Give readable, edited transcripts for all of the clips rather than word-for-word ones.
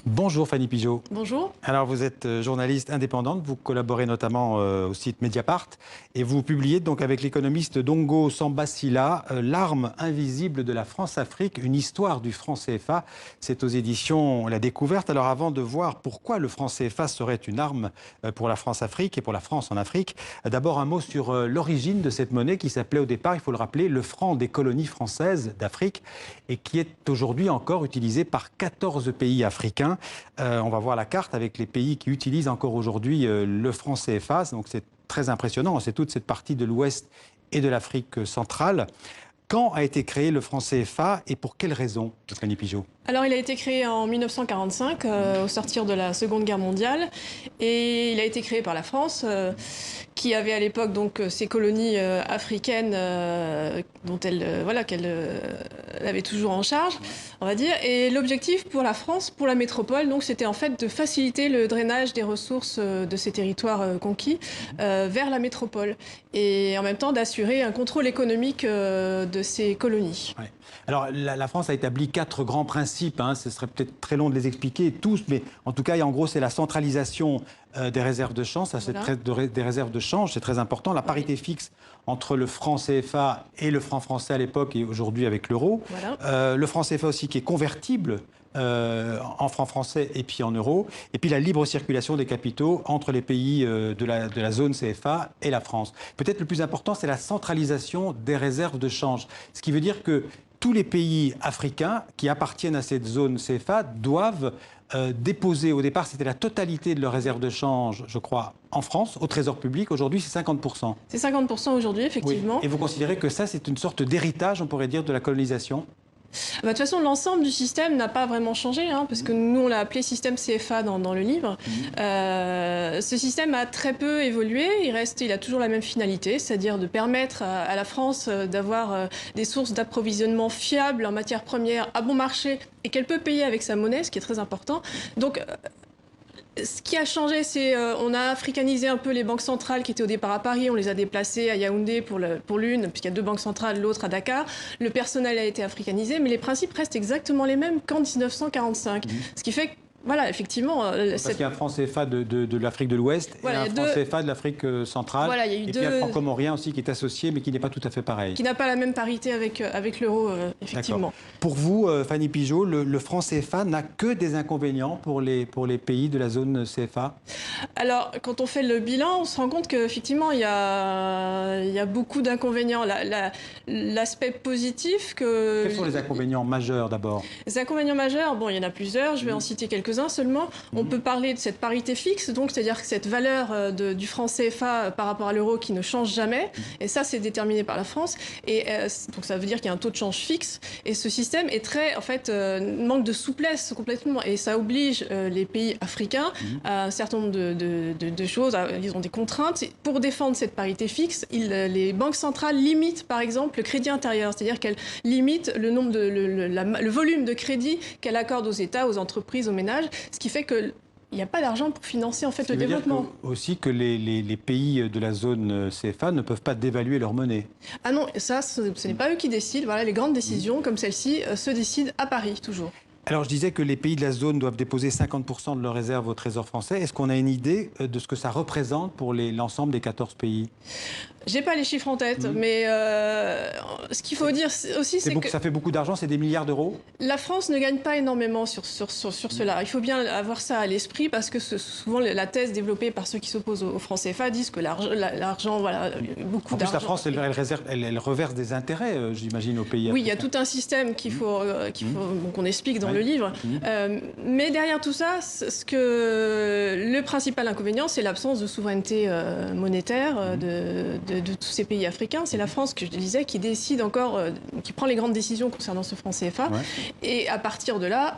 Bonjour Fanny Pigeot. Bonjour. Alors vous êtes journaliste indépendante, vous collaborez notamment au site Mediapart et vous publiez donc avec l'économiste Dongo Sambasila L'arme invisible de la France-Afrique, une histoire du franc CFA. C'est aux éditions La Découverte. Alors avant de voir pourquoi le franc CFA serait une arme pour la France-Afrique et pour la France en Afrique, d'abord un mot sur l'origine de cette monnaie qui s'appelait au départ, il faut le rappeler, le franc des colonies françaises d'Afrique et qui est aujourd'hui encore utilisé par 14 pays africains. On va voir la carte avec les pays qui utilisent encore aujourd'hui le franc CFA. Donc c'est très impressionnant. C'est toute cette partie de l'Ouest et de l'Afrique centrale. Quand a été créé le franc CFA et pour quelles raisons, Fanny Pigeot? Alors, il a été créé en 1945, au sortir de la Seconde Guerre mondiale, et il a été créé par la France, qui avait à l'époque donc ces colonies africaines dont qu'elle avait toujours en charge, on va dire. Et l'objectif pour la France, pour la métropole, donc c'était en fait de faciliter le drainage des ressources de ces territoires conquis vers la métropole, et en même temps d'assurer un contrôle économique de ces colonies. Ouais. Alors, la France a établi 4 grands principes. Ce serait peut-être très long de les expliquer tous, mais en tout cas, en gros, c'est la centralisation des réserves de change. Ça, c'est des réserves de change, c'est très important. La parité fixe entre le franc CFA et le franc français à l'époque et aujourd'hui avec l'euro. Voilà. Le franc CFA aussi qui est convertible en francs français et puis en euros. Et puis la libre circulation des capitaux entre les pays de la zone CFA et la France. Peut-être le plus important, c'est la centralisation des réserves de change. Ce qui veut dire que tous les pays africains qui appartiennent à cette zone CFA doivent déposer, au départ c'était la totalité de leurs réserves de change, je crois, en France, au Trésor public. Aujourd'hui c'est 50%. C'est 50% aujourd'hui, effectivement. Oui. Et vous considérez que ça c'est une sorte d'héritage, on pourrait dire, de la colonisation ? De toute façon, l'ensemble du système n'a pas vraiment changé, parce que nous, on l'a appelé système CFA dans le livre. Ce système a très peu évolué. Il a toujours la même finalité, c'est-à-dire de permettre à la France d'avoir des sources d'approvisionnement fiables en matières premières à bon marché et qu'elle peut payer avec sa monnaie, ce qui est très important. Donc, ce qui a changé, c'est on a africanisé un peu les banques centrales qui étaient au départ à Paris. On les a déplacées à Yaoundé pour l'une, puisqu'il y a 2 banques centrales, l'autre à Dakar. Le personnel a été africanisé, mais les principes restent exactement les mêmes qu'en 1945. Ce qui fait que, voilà, effectivement... Parce qu'il y a un franc CFA de l'Afrique de l'Ouest et un franc CFA de l'Afrique centrale. Voilà, et puis il y a le franc comorien aussi qui est associé, mais qui n'est pas tout à fait pareil. Qui n'a pas la même parité avec l'euro, effectivement. Pour vous, Fanny Pigeot, le franc CFA n'a que des inconvénients pour les pays de la zone CFA? Alors, quand on fait le bilan, on se rend compte qu'effectivement, il y a beaucoup d'inconvénients. L'aspect positif que... Quels sont les inconvénients majeurs, d'abord? Les inconvénients majeurs, bon, il y en a plusieurs. Je vais en citer quelques-uns seulement. On peut parler de cette parité fixe, donc c'est-à-dire que cette valeur du franc CFA par rapport à l'euro qui ne change jamais. Et ça, c'est déterminé par la France. Et donc, ça veut dire qu'il y a un taux de change fixe. Et ce système est très, en fait, manque de souplesse complètement. Et ça oblige les pays africains à un certain nombre de choses. Ils ont des contraintes. Pour défendre cette parité fixe, les banques centrales limitent, par exemple, le crédit intérieur. C'est-à-dire qu'elles limitent le nombre le volume de crédit qu'elles accordent aux États, aux entreprises, aux ménages. Ce qui fait que il n'y a pas d'argent pour financer en fait le développement. Dire aussi que les pays de la zone CFA ne peuvent pas dévaluer leur monnaie. Ah non, ça, ce n'est pas eux qui décident. Voilà, les grandes décisions comme celle-ci se décident à Paris, toujours. Alors je disais que les pays de la zone doivent déposer 50% de leurs réserves au Trésor français. Est-ce qu'on a une idée de ce que ça représente pour l'ensemble des 14 pays? J'ai pas les chiffres en tête, mais ce qu'il faut dire aussi, c'est que... Ça fait beaucoup d'argent, c'est des milliards d'euros? La France ne gagne pas énormément sur cela. Il faut bien avoir ça à l'esprit, parce que souvent la thèse développée par ceux qui s'opposent au franc CFA disent que l'argent, voilà, beaucoup d'argent... En plus, la France, elle reverse des intérêts, j'imagine, aux pays africains. Oui, il y a tout un système qu'on explique dans le livre. Mais derrière tout ça, le principal inconvénient, c'est l'absence de souveraineté monétaire de tous ces pays africains. C'est la France, que je disais, qui décide encore, qui prend les grandes décisions concernant ce franc CFA. Et à partir de là,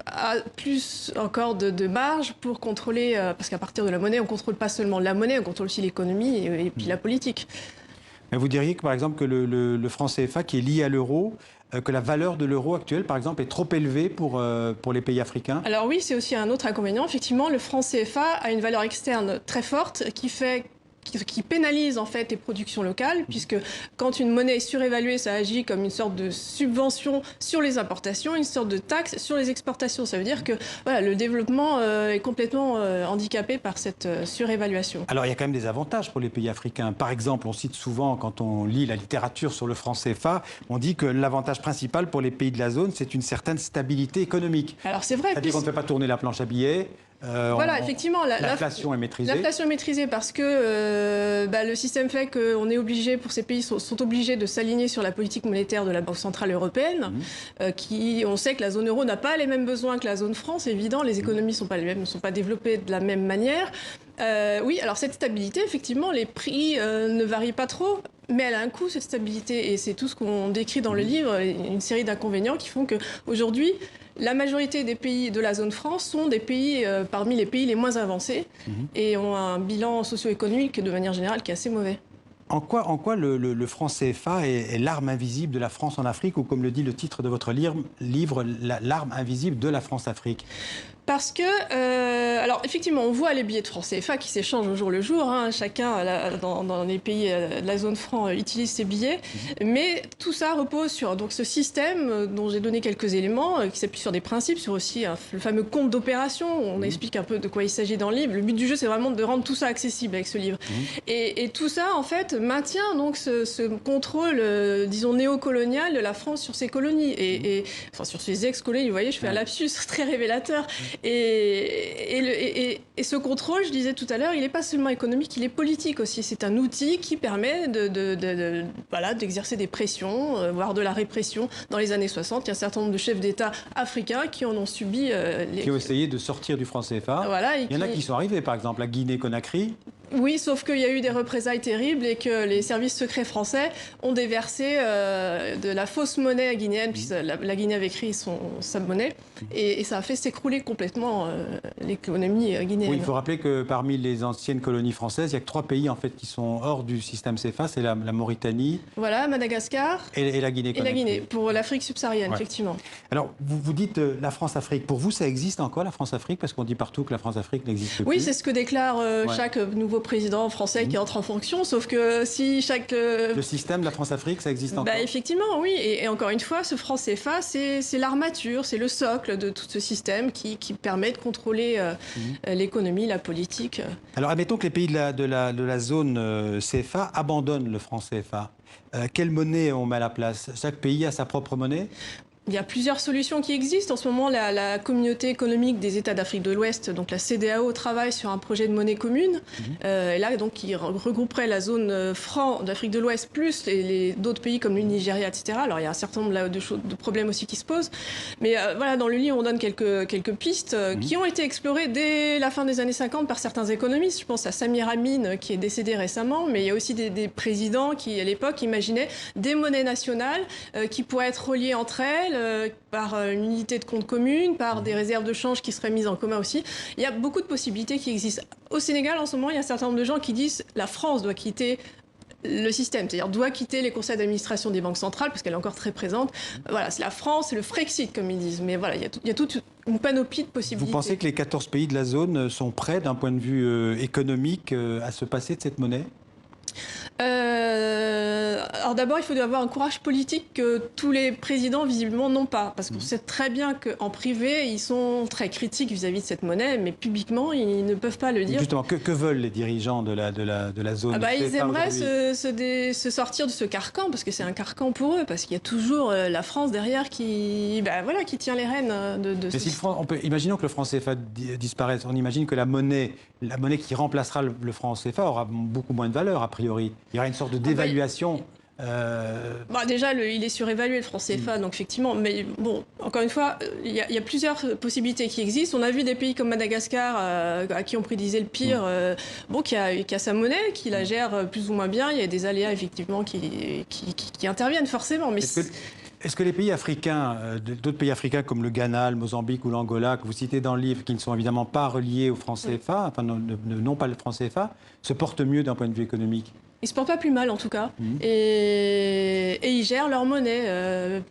a plus encore de marge pour contrôler, parce qu'à partir de la monnaie, on ne contrôle pas seulement la monnaie, on contrôle aussi l'économie et puis la politique. Mais vous diriez que, par exemple, que le franc CFA qui est lié à l'euro, que la valeur de l'euro actuel, par exemple, est trop élevée pour les pays africains? Alors oui, c'est aussi un autre inconvénient. Effectivement, le franc CFA a une valeur externe très forte qui fait qui pénalise en fait les productions locales, puisque quand une monnaie est surévaluée, ça agit comme une sorte de subvention sur les importations, une sorte de taxe sur les exportations. Ça veut dire que voilà, le développement est complètement handicapé par cette surévaluation. Alors il y a quand même des avantages pour les pays africains. Par exemple, on cite souvent, quand on lit la littérature sur le franc CFA, on dit que l'avantage principal pour les pays de la zone, c'est une certaine stabilité économique. Alors c'est vrai. C'est-à-dire qu'on ne fait pas tourner la planche à billets. Voilà, effectivement, l'inflation est maîtrisée. L'inflation est maîtrisée parce que le système fait qu'on est obligé, pour ces pays, sont obligés de s'aligner sur la politique monétaire de la Banque Centrale Européenne, on sait que la zone euro n'a pas les mêmes besoins que la zone franc, c'est évident, les économies sont pas les mêmes, ne sont pas développées de la même manière. Oui, alors cette stabilité, effectivement, les prix ne varient pas trop, mais elle a un coût, cette stabilité, et c'est tout ce qu'on décrit dans le livre, une série d'inconvénients qui font qu'aujourd'hui, la majorité des pays de la zone franc sont des pays parmi les pays les moins avancés et ont un bilan socio-économique de manière générale qui est assez mauvais. En quoi le franc CFA est l'arme invisible de la France en Afrique, ou comme le dit le titre de votre livre, l'arme invisible de la France-Afrique? Parce que, alors effectivement, on voit les billets de francs CFA qui s'échangent au jour le jour. Hein. Chacun dans les pays de la zone franc utilise ses billets. Mais tout ça repose sur donc, ce système dont j'ai donné quelques éléments, qui s'appuie sur des principes, sur aussi le fameux compte d'opération. On explique un peu de quoi il s'agit dans le livre. Le but du jeu, c'est vraiment de rendre tout ça accessible avec ce livre. Et tout ça, en fait, maintient donc ce contrôle, disons, néocolonial de la France sur ses colonies. Enfin, sur ses ex-colonies. Vous voyez, je fais un lapsus très révélateur. Et ce contrôle, je disais tout à l'heure, il n'est pas seulement économique, il est politique aussi. C'est un outil qui permet d'exercer des pressions, voire de la répression. Dans les années 60, il y a un certain nombre de chefs d'État africains qui en ont subi... qui ont essayé de sortir du franc CFA. Voilà, il y en a qui sont arrivés, par exemple, la Guinée-Conakry. Oui, sauf qu'il y a eu des représailles terribles et que les services secrets français ont déversé de la fausse monnaie guinéenne, puisque la Guinée avait créé sa monnaie, et ça a fait s'écrouler complètement l'économie guinéenne. Oui, il faut rappeler que parmi les anciennes colonies françaises, il n'y a que 3 pays en fait, qui sont hors du système CFA, c'est la Mauritanie, voilà, Madagascar et la Guinée-Conakry. Et la Guinée, pour l'Afrique subsaharienne, effectivement. Alors, vous dites la France-Afrique. Pour vous, ça existe encore, la France-Afrique? Parce qu'on dit partout que la France-Afrique n'existe plus. Oui, c'est ce que déclare chaque nouveau président français qui entre en fonction, sauf que si chaque... Le système de la France-Afrique, ça existe encore? Effectivement, oui. Et encore une fois, ce franc CFA, c'est l'armature, c'est le socle de tout ce système qui permet de contrôler l'économie, la politique. Alors, admettons que les pays de la zone CFA abandonnent le franc CFA. Quelle monnaie on met à la place? Chaque pays a sa propre monnaie? Il y a plusieurs solutions qui existent. En ce moment, la communauté économique des États d'Afrique de l'Ouest, donc la CEDEAO, travaille sur un projet de monnaie commune. Et là, donc, qui regrouperait la zone franc d'Afrique de l'Ouest plus d'autres pays comme le Nigeria, etc. Alors, il y a un certain nombre de problèmes aussi qui se posent. Mais voilà, dans le livre, on donne quelques pistes qui ont été explorées dès la fin des années 50 par certains économistes. Je pense à Samir Amin, qui est décédé récemment, mais il y a aussi des présidents qui, à l'époque, imaginaient des monnaies nationales qui pourraient être reliées entre elles, par une unité de compte commune, par des réserves de change qui seraient mises en commun aussi. Il y a beaucoup de possibilités qui existent. Au Sénégal, en ce moment, il y a un certain nombre de gens qui disent que la France doit quitter le système, c'est-à-dire doit quitter les conseils d'administration des banques centrales, parce qu'elle est encore très présente. Voilà, c'est la France, c'est le Frexit, comme ils disent. Mais voilà, il y a toute une panoplie de possibilités. Vous pensez que les 14 pays de la zone sont prêts, d'un point de vue économique, à se passer de cette monnaie? Alors d'abord, il faut avoir un courage politique que tous les présidents, visiblement, n'ont pas. Parce qu'on sait très bien qu'en privé, ils sont très critiques vis-à-vis de cette monnaie, mais publiquement, ils ne peuvent pas le dire. Justement, que veulent les dirigeants de la zone? Ils aimeraient se sortir de ce carcan, parce que c'est un carcan pour eux, parce qu'il y a toujours la France derrière qui tient les rênes de mais si imaginons que le franc CFA disparaisse, on imagine que la monnaie qui remplacera le franc CFA aura beaucoup moins de valeur, a priori. Il y aura une sorte de dévaluation. Déjà, il est surévalué, le franc CFA, donc effectivement. Mais bon, encore une fois, il y a plusieurs possibilités qui existent. On a vu des pays comme Madagascar, à qui on prédisait le pire, qui a sa monnaie, qui la gère plus ou moins bien. Il y a des aléas, effectivement, qui interviennent forcément. Mais est-ce que les pays africains, d'autres pays africains comme le Ghana, le Mozambique ou l'Angola, que vous citez dans le livre, qui ne sont évidemment pas reliés au franc CFA, enfin n'ont pas le franc CFA, se portent mieux d'un point de vue économique? Ils se portent pas plus mal, en tout cas. Et ils gèrent leur monnaie.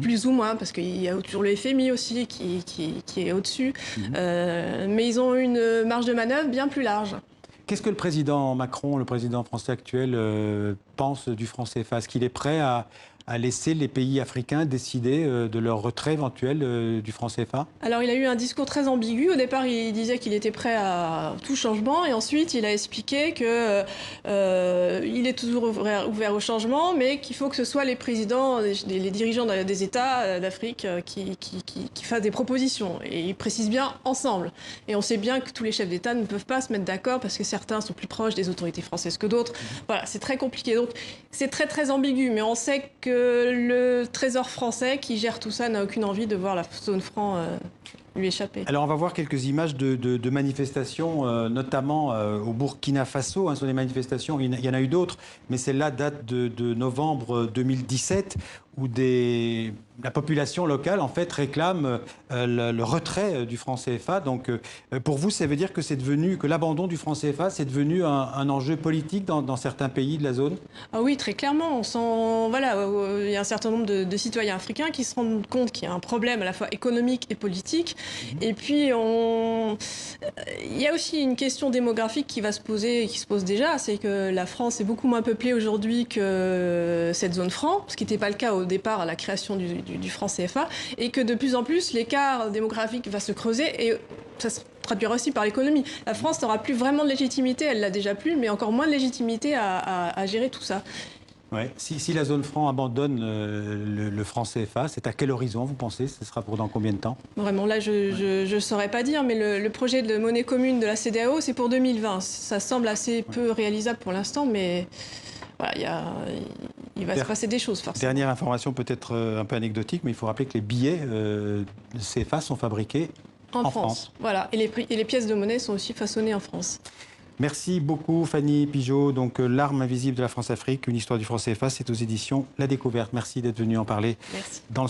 Plus ou moins, parce qu'il y a toujours le FMI aussi qui est au-dessus. Mais ils ont une marge de manœuvre bien plus large. Qu'est-ce que le président Macron, le président français actuel, pense du franc CFA? Est-ce qu'il est prêt à laisser les pays africains décider de leur retrait éventuel du franc CFA? Alors, il a eu un discours très ambigu. Au départ, il disait qu'il était prêt à tout changement. Et ensuite, il a expliqué qu'il est toujours ouvert au changement, mais qu'il faut que ce soit les présidents, les dirigeants des États d'Afrique qui fassent des propositions. Et il précise bien ensemble. Et on sait bien que tous les chefs d'État ne peuvent pas se mettre d'accord parce que certains sont plus proches des autorités françaises que d'autres. Voilà, c'est très compliqué. Donc, c'est très, très ambigu. Mais on sait que le Trésor français qui gère tout ça n'a aucune envie de voir la zone franc lui échapper. Alors on va voir quelques images de manifestations, notamment au Burkina Faso. Ce sont des manifestations, il y en a eu d'autres, mais celle-là date de novembre 2017, où la population locale en fait réclame le retrait du franc CFA. Donc pour vous, ça veut dire que l'abandon du franc CFA, c'est devenu un enjeu politique dans certains pays de la zone? Ah oui, très clairement. On sent, voilà, il y a un certain nombre de citoyens africains qui se rendent compte qu'il y a un problème à la fois économique et politique. Et puis, il y a aussi une question démographique qui va se poser et qui se pose déjà, c'est que la France est beaucoup moins peuplée aujourd'hui que cette zone franc, ce qui n'était pas le cas au départ à la création du franc CFA, et que de plus en plus, l'écart démographique va se creuser et ça se traduira aussi par l'économie. La France n'aura plus vraiment de légitimité, elle l'a déjà plus, mais encore moins de légitimité à gérer tout ça. Ouais. Si la zone franc abandonne le franc CFA, c'est à quel horizon, vous pensez? Ce sera pour dans combien de temps? Vraiment, là, je ne saurais pas dire, mais le projet de monnaie commune de la CEDEAO, c'est pour 2020. Ça semble assez peu réalisable pour l'instant, mais voilà, il va se passer des choses, forcément. Dernière information peut-être un peu anecdotique, mais il faut rappeler que les billets CFA sont fabriqués en France. Voilà, et les pièces de monnaie sont aussi façonnées en France. Merci beaucoup Fanny Pigeot. Donc L'arme invisible de la France-Afrique, une histoire du franc CFA, c'est aux éditions La Découverte. Merci d'être venue en parler. Merci. Dans le